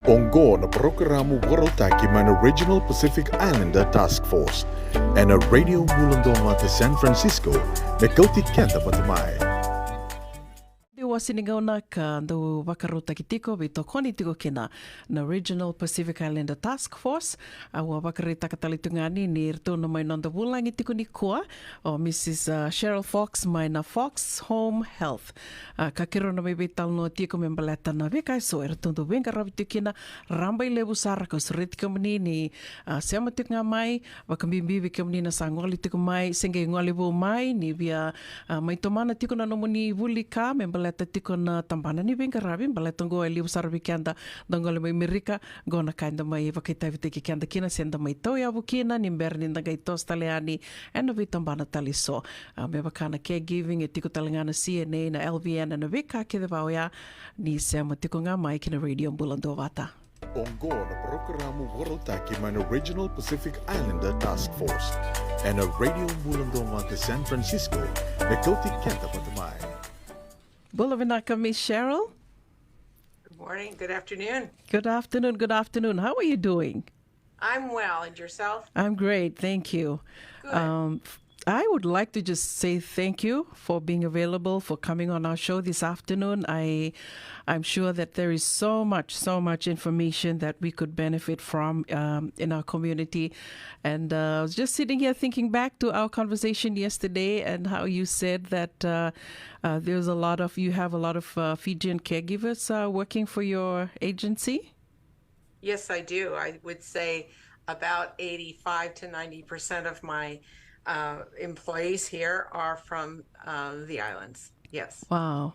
Ongo na programo Warotaki man Regional Pacific Islander Task Force and a Radio Bula Duavata San Francisco na kauti kenta patamai. Sinigaw na ka do vakarotaki tiko vitokoni tiko kina na Regional Pacific Islander Task Force awa vakarita katalitungani ni rtono mai nonda bulangi tiko ni koa o Mrs. Sheryl Fox mai na Fox Home Health kakiro na mai Veitalanoa tiko membaleta na veka so rtono veiqaravi tiko kina ramba i levu sara ka srit kamni ni sema tiko nga mai vakambimbivi kamni na sangoli tiko mai senge ngoli vo mai ni via mai tomana tiko na nomoni vuli ka membaleta tiko na tambana ni veiqaravi baletongo e liu sarvi kianda dongole mai mirika gona kainda mai vakaitai tiki kianda kina senda mai tau yavu kina ni mberni ndagai tos taleani e na vitambana taliso me vakana caregiving e tiko talingana CNA na LVN na vika ke vau ya ni sema tiko nga mai kina Radio Bula Duavata. Ongo na programo Warotaki man Regional Pacific Islander Task Force and a Radio Bula Duavata San Francisco na kauti kenta patamai. Bulavinaka, Miss Sheryl. Good morning. Good afternoon. Good afternoon. Good afternoon. How are you doing? I'm well. And yourself? I'm great. Thank you. Good. I would like to just say thank you for being available, for coming on our show this afternoon. I'm sure that there is so much information that we could benefit from in our community. And I was just sitting here thinking back to our conversation yesterday and how you said that you have a lot of Fijian caregivers working for your agency. Yes, I do. I would say about 85 to 90% of my employees here are from the islands. Yes. Wow.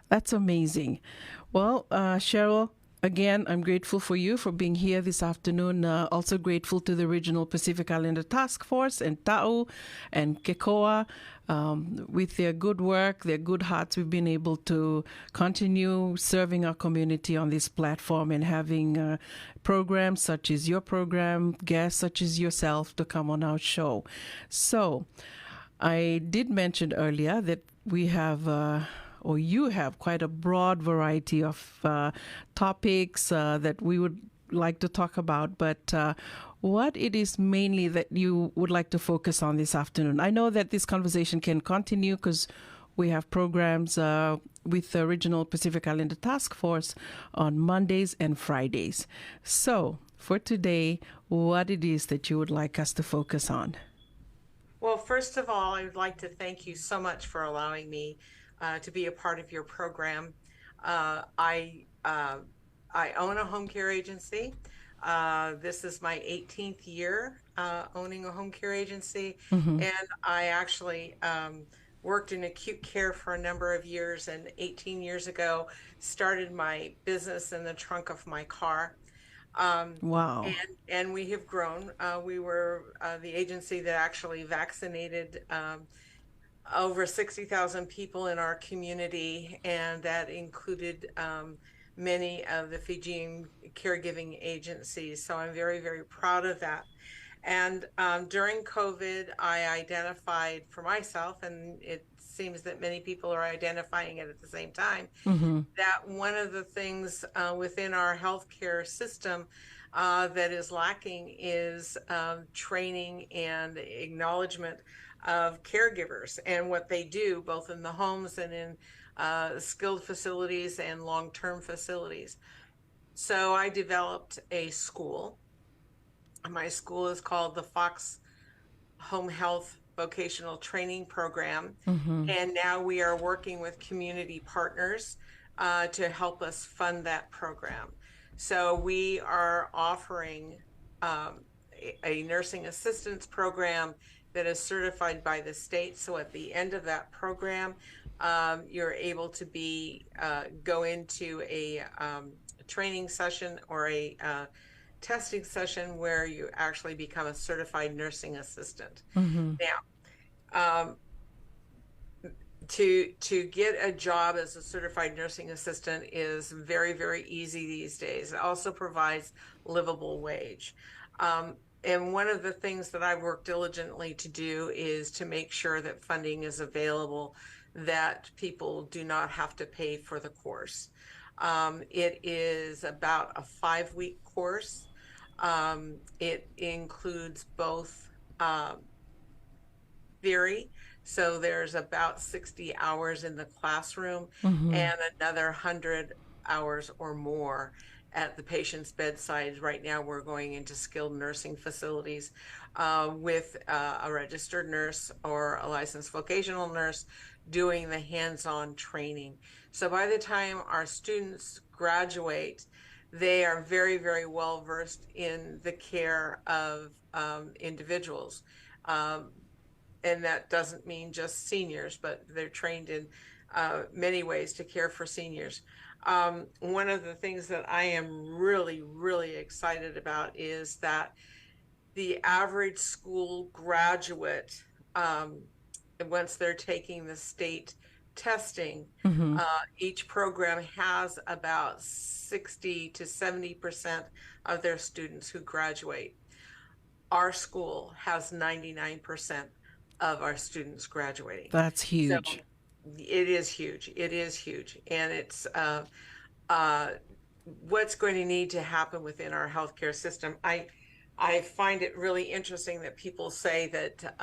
That's amazing. Well, Sheryl, again, I'm grateful for you for being here this afternoon. Also grateful to the Regional Pacific Islander Task Force and Tau and Kekoa. With their good work, their good hearts, we've been able to continue serving our community on this platform and having programs such as your program, guests such as yourself to come on our show. So I did mention earlier that we have or you have quite a broad variety of topics that we would like to talk about, but what it is mainly that you would like to focus on this afternoon. I know that this conversation can continue because we have programs with the Regional Pacific Islander Task Force on Mondays and Fridays. So for today, what it is that you would like us to focus on? Well, first of all, I would like to thank you so much for allowing me to be a part of your program. I own a home care agency. This is my 18th year owning a home care agency, and I actually worked in acute care for a number of years, and 18 years ago started my business in the trunk of my car. Wow. And we have grown. We were the agency that actually vaccinated over 60,000 people in our community, and that included many of the Fijian caregiving agencies. So I'm very, very proud of that. And during COVID, I identified for myself, and it seems that many people are identifying it at the same time, that one of the things within our healthcare system that is lacking is training and acknowledgement of caregivers and what they do, both in the homes and in skilled facilities and long-term facilities. So I developed a school. My school is called the Fox Home Health Vocational Training Program. And now we are working with community partners to help us fund that program. So we are offering a nursing assistance program that is certified by the state. So at the end of that program, you're able to go into a training session or a testing session where you actually become a certified nursing assistant. Now, to get a job as a certified nursing assistant is very, very easy these days. It also provides livable wage. And one of the things that I work diligently to do is to make sure that funding is available, that people do not have to pay for the course. It is about a 5-week course. It includes both theory, so there's about 60 hours in the classroom and another 100 hours or more at the patient's bedside. Right now, we're going into skilled nursing facilities with a registered nurse or a licensed vocational nurse doing the hands-on training. So by the time our students graduate, they are very, very well versed in the care of individuals. And that doesn't mean just seniors, but they're trained in many ways to care for seniors. One of the things that I am really, really excited about is that the average school graduate, once they're taking the state testing, each program has about 60 to 70% of their students who graduate. Our school has 99% of our students graduating. That's huge. So it is huge. It is huge. And it's what's going to need to happen within our healthcare system. I find it really interesting that people say that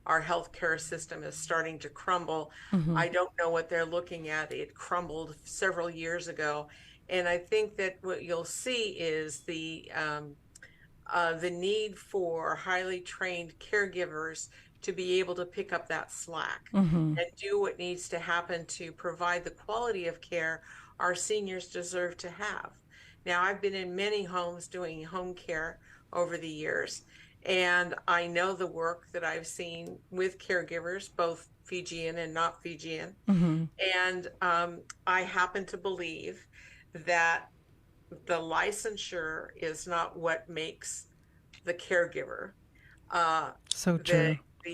our healthcare system is starting to crumble. I don't know what they're looking at. It crumbled several years ago. And I think that what you'll see is the need for highly trained caregivers to be able to pick up that slack and do what needs to happen to provide the quality of care our seniors deserve to have. Now, I've been in many homes doing home care over the years, and I know the work that I've seen with caregivers, both Fijian and not Fijian. And I happen to believe that the licensure is not what makes the caregiver. So true. The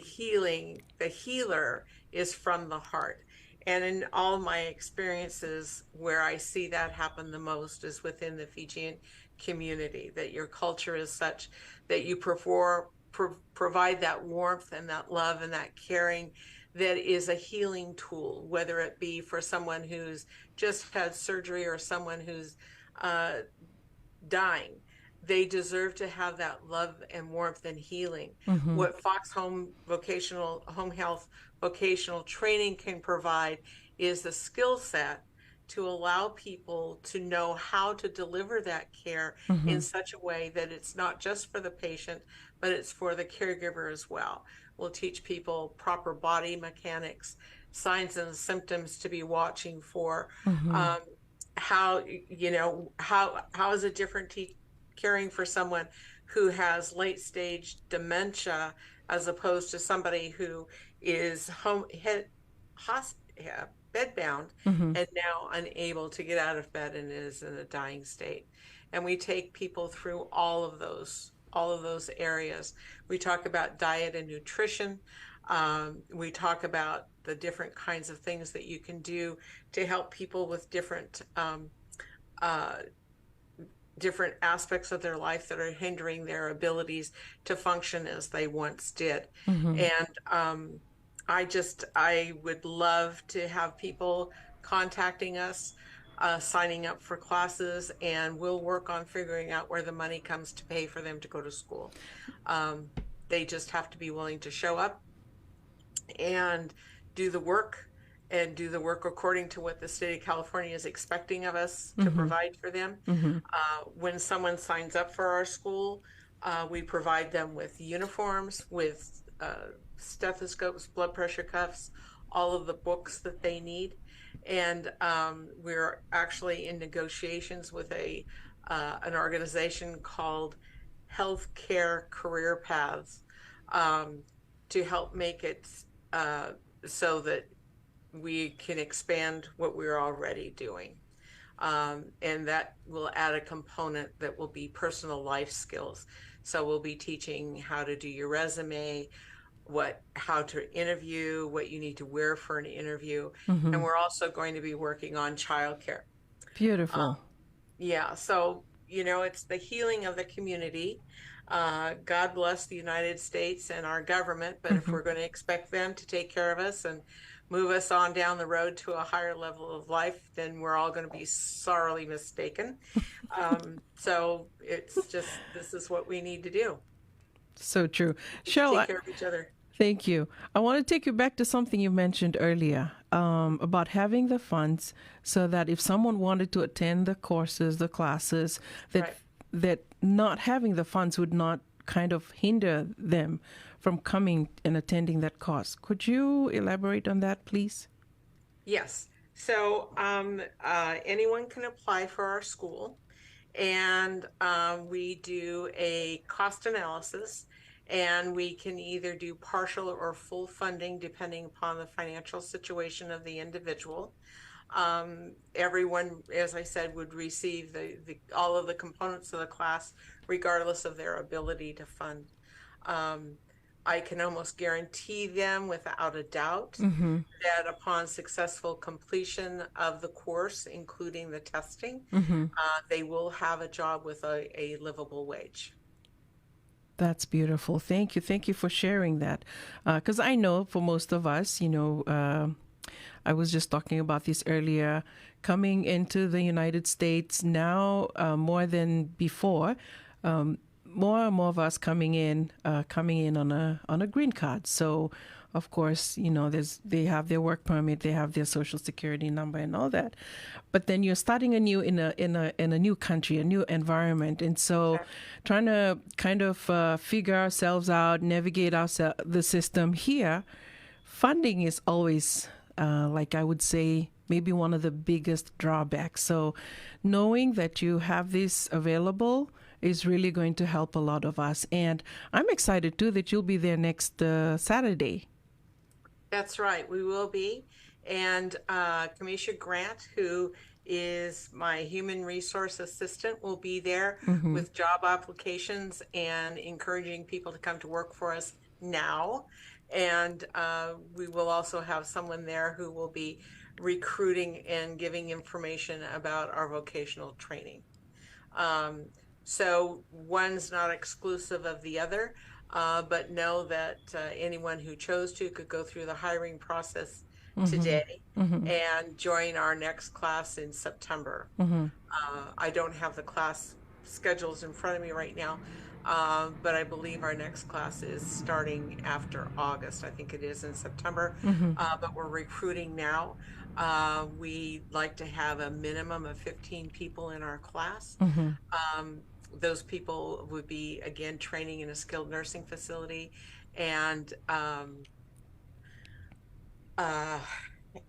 healer is from the heart. And in all my experiences, where I see that happen the most is within the Fijian community, that your culture is such that you provide that warmth and that love and that caring that is a healing tool, whether it be for someone who's just had surgery or someone who's dying. They deserve to have that love and warmth and healing. What Fox Home Health Vocational Training can provide is the skill set to allow people to know how to deliver that care in such a way that it's not just for the patient, but it's for the caregiver as well. We'll teach people proper body mechanics, signs and symptoms to be watching for. How is it different caring for someone who has late stage dementia as opposed to somebody who is bedbound and now unable to get out of bed and is in a dying state. And we take people through all of those areas. We talk about diet and nutrition. We talk about the different kinds of things that you can do to help people with different aspects of their life that are hindering their abilities to function as they once did. And I would love to have people contacting us, signing up for classes, and we'll work on figuring out where the money comes to pay for them to go to school. They just have to be willing to show up and do the work according to what the state of California is expecting of us to provide for them. When someone signs up for our school, we provide them with uniforms, with stethoscopes, blood pressure cuffs, all of the books that they need. And we're actually in negotiations with an organization called Healthcare Career Paths to help make it so that we can expand what we're already doing. And that will add a component that will be personal life skills. So we'll be teaching how to do your resume, how to interview, what you need to wear for an interview. And we're also going to be working on childcare. Beautiful. So, it's the healing of the community. God bless the United States and our government, but if we're going to expect them to take care of us and move us on down the road to a higher level of life, then we're all going to be sorely mistaken. So it's just, this is what we need to do. So true. Take Cheryl, care of each other. thank you. I want to take you back to something you mentioned earlier about having the funds so that if someone wanted to attend the courses, the classes, that not having the funds would not kind of hinder them from coming and attending that course. Could you elaborate on that, please? Yes. So anyone can apply for our school, and we do a cost analysis, and we can either do partial or full funding depending upon the financial situation of the individual. Everyone, as I said, would receive all of the components of the class regardless of their ability to fund. I can almost guarantee them without a doubt that upon successful completion of the course, including the testing, they will have a job with a livable wage. That's beautiful. Thank you. Thank you for sharing that. Because I know for most of us, I was just talking about this earlier, coming into the United States now more than before, more and more of us coming in on a green card. So, of course, they have their work permit, they have their social security number, and all that. But then you're starting anew in a new country, a new environment, and so trying to kind of figure ourselves out, navigate the system here. Funding is always, like I would say, maybe one of the biggest drawbacks. So, knowing that you have this available is really going to help a lot of us. And I'm excited, too, that you'll be there next Saturday. That's right. We will be. And Kamisha Grant, who is my human resource assistant, will be there with job applications and encouraging people to come to work for us now. And we will also have someone there who will be recruiting and giving information about our vocational training. So one's not exclusive of the other, but know that anyone who chose to could go through the hiring process today and join our next class in September. I don't have the class schedules in front of me right now, but I believe our next class is starting after August. I think it is in September, but we're recruiting now. We like to have a minimum of 15 people in our class. Those people would be, again, training in a skilled nursing facility, and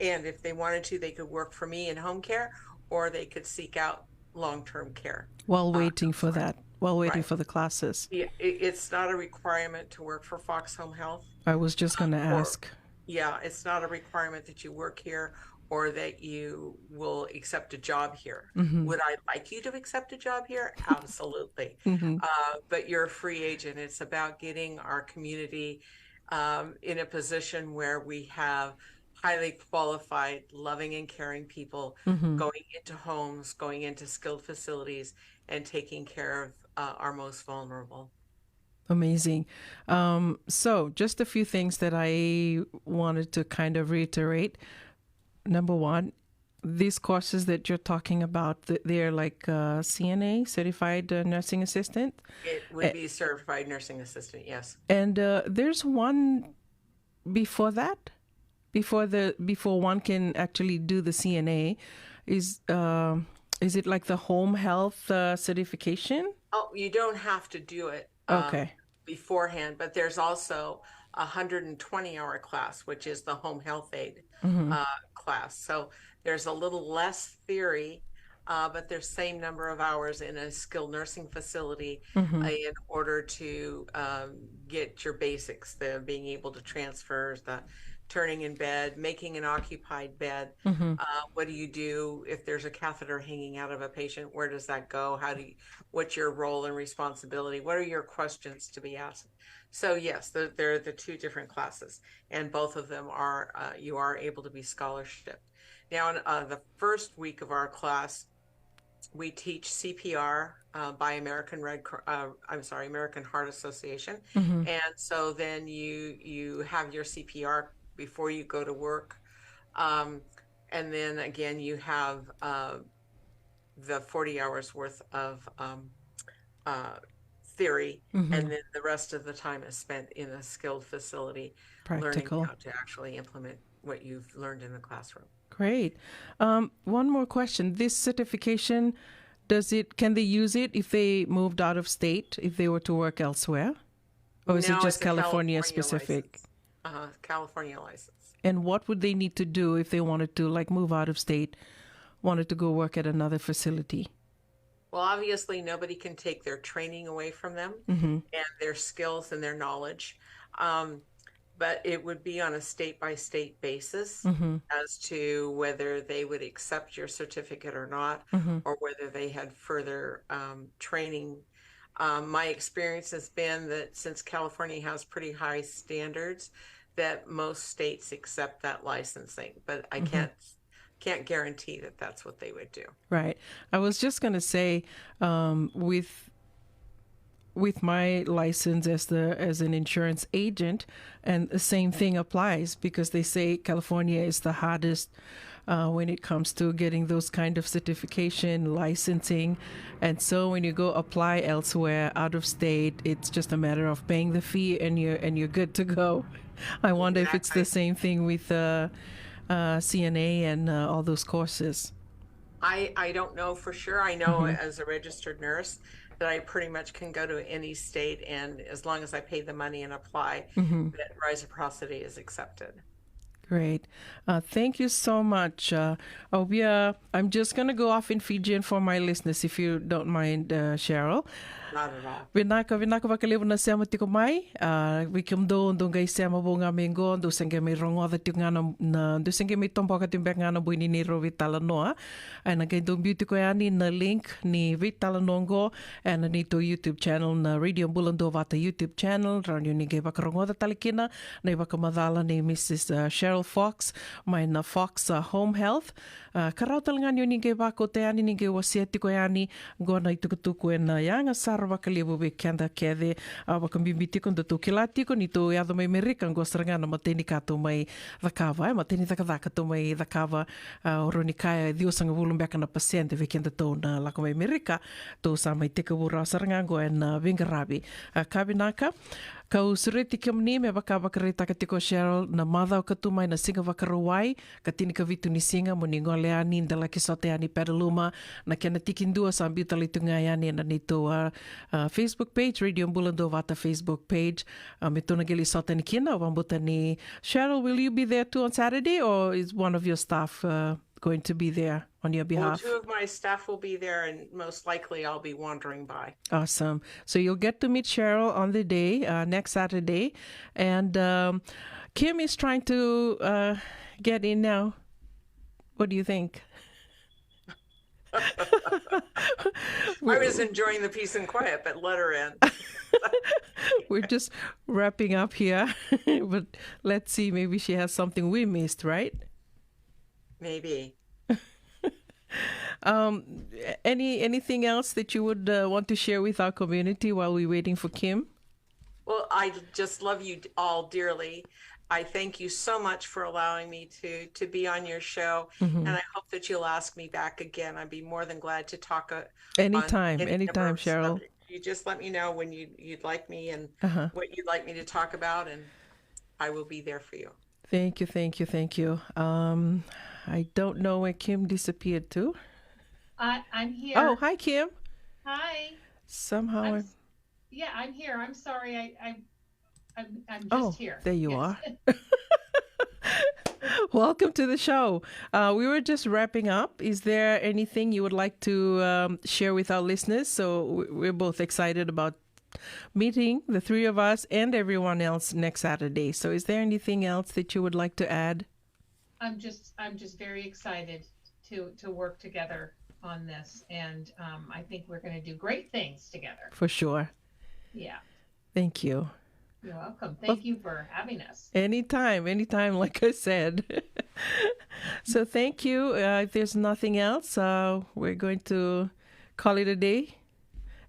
if they wanted to, they could work for me in home care, or they could seek out long-term care. While waiting for that, while waiting for the classes. It's not a requirement to work for Fox Home Health. I was just going to ask. It's not a requirement that you work here or that you will accept a job here. Would I like you to accept a job here? Absolutely. But you're a free agent. It's about getting our community in a position where we have highly qualified, loving and caring people going into homes, going into skilled facilities, and taking care of our most vulnerable. Amazing. So just a few things that I wanted to kind of reiterate. Number one, these courses that you're talking about, they're like CNA, Certified Nursing Assistant? It would be Certified Nursing Assistant, yes. And there's one before that? Before one can actually do the CNA, is it like the Home Health certification? Oh, you don't have to do it beforehand, but there's also a 120-hour class, which is the Home Health Aid class. So there's a little less theory, but there's same number of hours in a skilled nursing facility in order to get your basics, the being able to transfer, the turning in bed, making an occupied bed. What do you do if there's a catheter hanging out of a patient? Where does that go? What's your role and responsibility? What are your questions to be asked? So yes, they're the two different classes, and both of them are you are able to be scholarship. Now, in the first week of our class, we teach CPR by American Heart Association, and so then you have your CPR before you go to work And then again, you have the 40 hours worth of theory, and then the rest of the time is spent in a skilled facility Practical. learning how to actually implement what you've learned in the classroom. Great. One more question. This certification, can they use it if they moved out of state, if they were to work elsewhere? Or is it No, just it's a California specific? license. California license. And what would they need to do if they wanted to move out of state, wanted to go work at another facility? Well, obviously, nobody can take their training away from them and their skills and their knowledge. But it would be on a state-by-state basis as to whether they would accept your certificate or not, or whether they had further training. My experience has been that since California has pretty high standards, that most states accept that licensing. But I can't guarantee that that's what they would do. Right. I was just going to say, with my license as an insurance agent, and the same thing applies, because they say California is the hardest when it comes to getting those kind of certification, licensing. And so when you go apply elsewhere out of state, it's just a matter of paying the fee and you're good to go. I wonder if it's the same thing with CNA and all those courses. I don't know for sure. I know as a registered nurse that I pretty much can go to any state, and as long as I pay the money and apply, that reciprocity is accepted. Great. Thank you so much. I'm just going to go off in Fijian for my listeners, if you don't mind, Sheryl. Not at all. Vinaka vakalevu na sema tiko mai, wikamdo ndo ngai sema bo nga mengo ndo senge me rongo da tingana na ndo senge me tomboka timbek ngana buini ni ro Veitalanoa. Ana ngai ndo beautiful yani na link ni Veitalanoa and ni to YouTube channel na Radio Bula Duavata YouTube channel. Ranyo ni ngai vakarongo da talikina na vakamadala ni Mrs. Sheryl Fox, mai na Fox Home Health. Karautal nga nyo ni ngai vako te ani ni ngai wasia tiko yani gona i tukutuku e na yanga sara vakalevu ve kenda kede vakambimbi tiko ndo tu kila tiko ni to yado mai merika ngo sarangana mateni kato mai vakava mateni vakavaka to mai vakava oroni kaya diosanga vulumbeka na paciente ve kenda to na lako mai merika to sa mai teka vura sarangango en veiqaravi kabinaka kau sureti kamni me vakavakareta katiko Sheryl na madau katumai na singa vakarawai katini ka vitu ni singa mo ni ngole ani ndala kisote ani Petaluma na kena tikindua sa ambitali tungai ani na nito Facebook page Radio Bula Duavata Facebook page me tona geli sote ni kina wambuta ni Sheryl, will you be there too on Saturday, or is one of your staff going to be there on your behalf? Well, 2 of my staff will be there, and most likely I'll be wandering by. Awesome. So you'll get to meet Sheryl on the day, next Saturday. And Kim is trying to get in now. What do you think? I was enjoying the peace and quiet, but let her in. We're just wrapping up here. But let's see, maybe she has something we missed, right? Maybe. Anything else that you would want to share with our community while we're waiting for Kim? Well, I just love you all dearly. I thank you so much for allowing me to be on your show, and I hope that you'll ask me back again. I'd be more than glad to talk anytime, anytime, Sheryl. Subject. You just let me know when you'd like me and what you'd like me to talk about, and I will be there for you. Thank you. I don't know where Kim disappeared to. I'm here. Oh, hi, Kim. Hi. Somehow I'm here. I'm sorry. I'm just here. There you are. Welcome to the show. We were just wrapping up. Is there anything you would like to share with our listeners? So we're both excited about meeting the 3 of us and everyone else next Saturday. So is there anything else that you would like to add? I'm just very excited to work together on this, and I think we're going to do great things together. For sure. Yeah. Thank you. You're welcome. Thank you for having us. Anytime, like I said. So thank you. If there's nothing else, we're going to call it a day,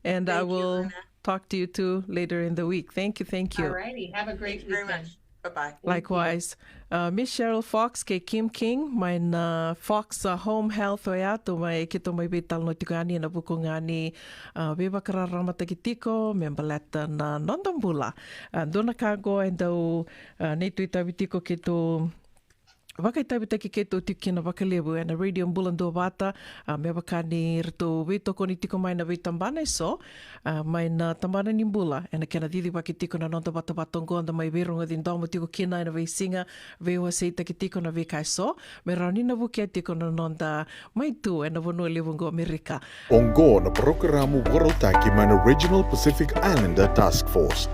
and I will talk to you too later in the week. Thank you. All righty. Have a great weekend. Very much. Bye-bye. Likewise. Miss Sheryl Fox kay Kim King, may na Fox Home Health Vocational may kito may Veitalanoa tiko ngani na buko ngani veiqaravi tiko membaleta na nondong bula. Dona kago and daw neitu itawi tiko kito Vakaitavi ki keto tikina vakalevu and Radio Bula Duavata me vakani rito veitoko ni tiko mai na veitambana so mai na tambana ni bula and kena didi vaki tiko na nonta vata vatongo anda mai verunga din domo tiko kina na veisinga veua seita ki tiko na vekai so me raunina vukia tiko na nonta mai tu and na vonua levungo Amerika. Ongo na programo Warotaki mai na Regional Pacific Islander Task Force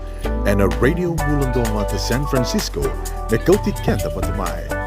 and a Radio Bula Duavata San Francisco me kauti kenta patamai.